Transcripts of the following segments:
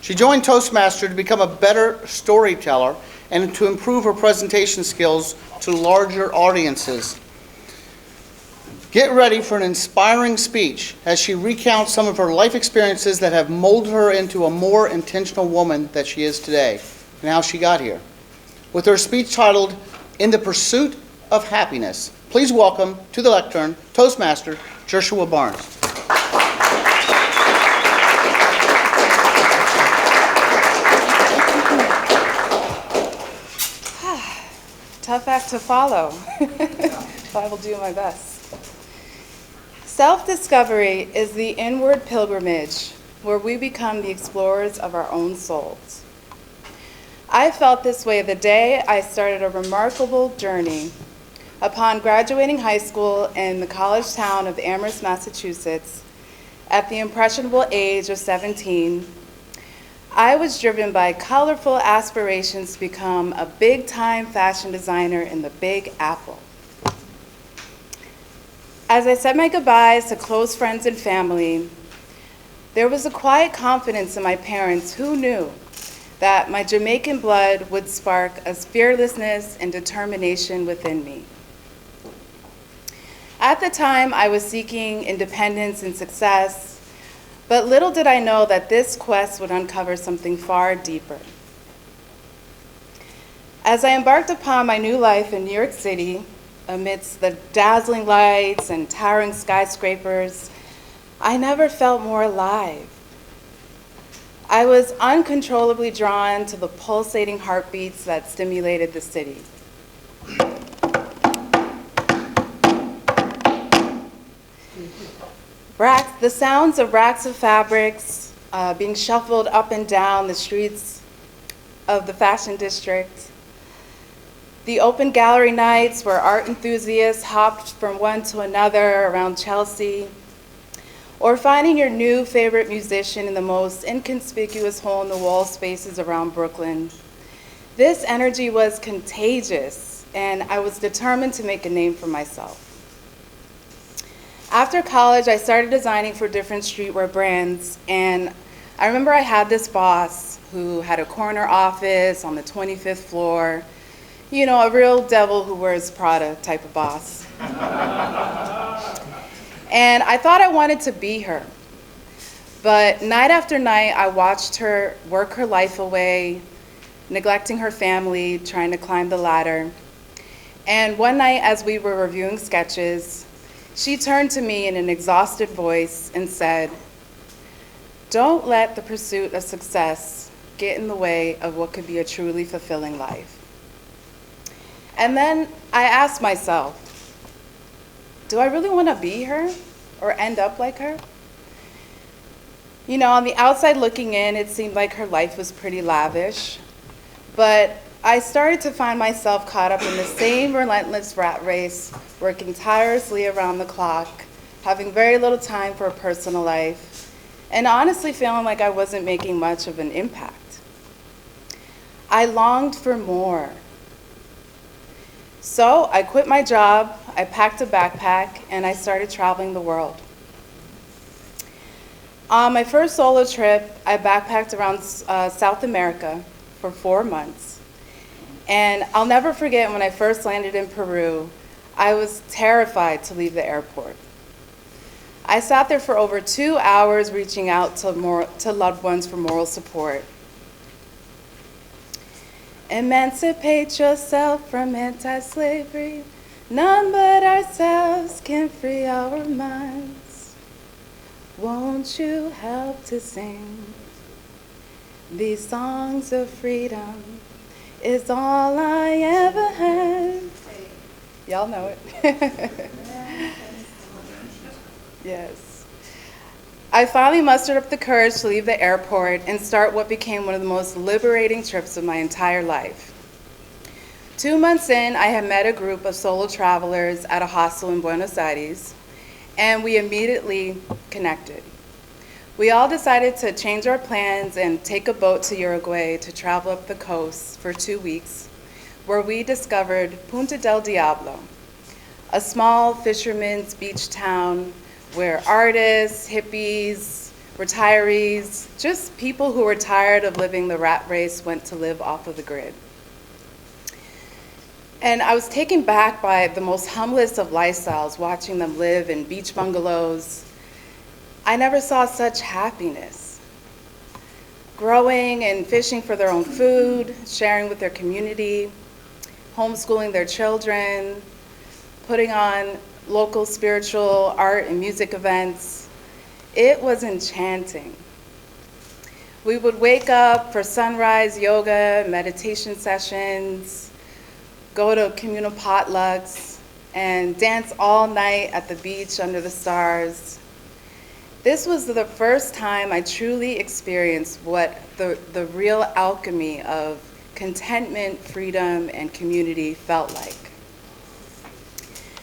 She joined Toastmasters to become a better storyteller and to improve her presentation skills to larger audiences. Get ready for an inspiring speech as she recounts some of her life experiences that have molded her into a more intentional woman that she is today and how she got here. With her speech titled, "In the Pursuit of Happiness," please welcome to the lectern Toastmaster Jerusha Barnes. Tough act to follow, but I will do my best. Self-discovery is the inward pilgrimage where we become the explorers of our own souls. I felt this way the day I started a remarkable journey. Upon graduating high school in the college town of Amherst, Massachusetts, at the impressionable age of 17, I was driven by colorful aspirations to become a big-time fashion designer in the Big Apple. As I said my goodbyes to close friends and family, there was a quiet confidence in my parents who knew that my Jamaican blood would spark a fearlessness and determination within me. At the time, I was seeking independence and success, but little did I know that this quest would uncover something far deeper. As I embarked upon my new life in New York City, amidst the dazzling lights and towering skyscrapers, I never felt more alive. I was uncontrollably drawn to the pulsating heartbeats that stimulated the city. The sounds of racks of fabrics being shuffled up and down the streets of the fashion district. The open gallery nights where art enthusiasts hopped from one to another around Chelsea. Or finding your new favorite musician in the most inconspicuous hole-in-the-wall spaces around Brooklyn. This energy was contagious, and I was determined to make a name for myself. After college, I started designing for different streetwear brands, and I remember I had this boss who had a corner office on the 25th floor, you know, a real devil who wears Prada type of boss. And I thought I wanted to be her, but night after night, I watched her work her life away, neglecting her family, trying to climb the ladder. And one night, as we were reviewing sketches, she turned to me in an exhausted voice and said, "Don't let the pursuit of success get in the way of what could be a truly fulfilling life." And then I asked myself, do I really want to be her or end up like her? You know, on the outside looking in, it seemed like her life was pretty lavish, but I started to find myself caught up in the same relentless rat race, working tirelessly around the clock, having very little time for a personal life, and honestly feeling like I wasn't making much of an impact. I longed for more. So I quit my job, I packed a backpack, and I started traveling the world. On my first solo trip, I backpacked around South America for 4 months. And I'll never forget when I first landed in Peru, I was terrified to leave the airport. I sat there for over 2 hours reaching out to loved ones for moral support. Emancipate yourself from anti-slavery. None but ourselves can free our minds. Won't you help to sing these songs of freedom? Is all I ever had. Y'all know it. Yes. I finally mustered up the courage to leave the airport and start what became one of the most liberating trips of my entire life. 2 months in, I had met a group of solo travelers at a hostel in Buenos Aires, and we immediately connected. We all decided to change our plans and take a boat to Uruguay to travel up the coast for 2 weeks, where we discovered Punta del Diablo, a small fisherman's beach town where artists, hippies, retirees, just people who were tired of living the rat race went to live off of the grid. And I was taken back by the most humblest of lifestyles, watching them live in beach bungalows. I never saw such happiness. Growing and fishing for their own food, sharing with their community, homeschooling their children, putting on local spiritual art and music events. It was enchanting. We would wake up for sunrise yoga, meditation sessions, go to communal potlucks, and dance all night at the beach under the stars. This was the first time I truly experienced what the real alchemy of contentment, freedom, and community felt like.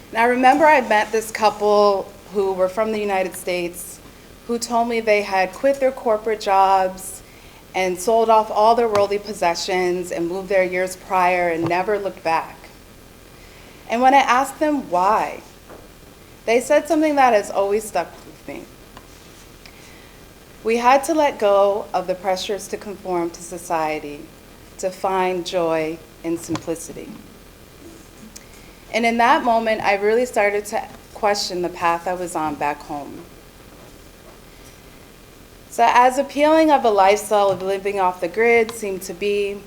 And I remember I met this couple who were from the United States who told me they had quit their corporate jobs and sold off all their worldly possessions and moved there years prior and never looked back. And when I asked them why, they said something that has always stuck with me. We had to let go of the pressures to conform to society, to find joy in simplicity. And in that moment, I really started to question the path I was on back home. So as appealing of a lifestyle of living off the grid seemed to be,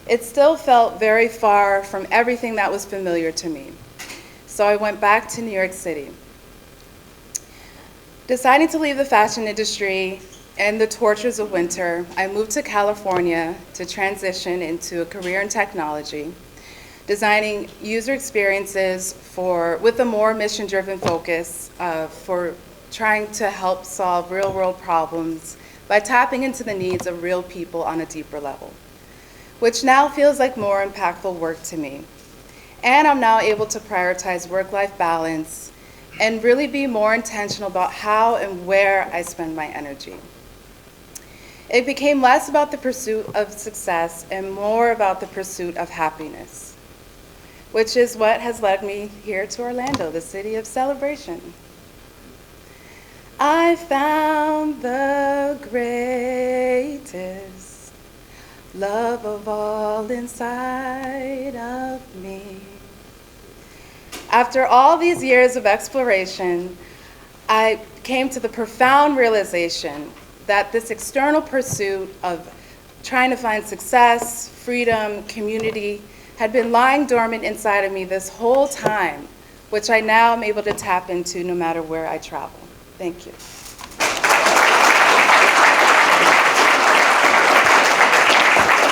it still felt very far from everything that was familiar to me. So I went back to New York City. Deciding to leave the fashion industry and the tortures of winter, I moved to California to transition into a career in technology, designing user experiences with a more mission-driven focus for trying to help solve real-world problems by tapping into the needs of real people on a deeper level, which now feels like more impactful work to me. And I'm now able to prioritize work-life balance and really be more intentional about how and where I spend my energy. It became less about the pursuit of success and more about the pursuit of happiness, which is what has led me here to Orlando, the city of celebration. I found the greatest love of all inside of me. After all these years of exploration, I came to the profound realization that this external pursuit of trying to find success, freedom, community had been lying dormant inside of me this whole time, which I now am able to tap into no matter where I travel. Thank you.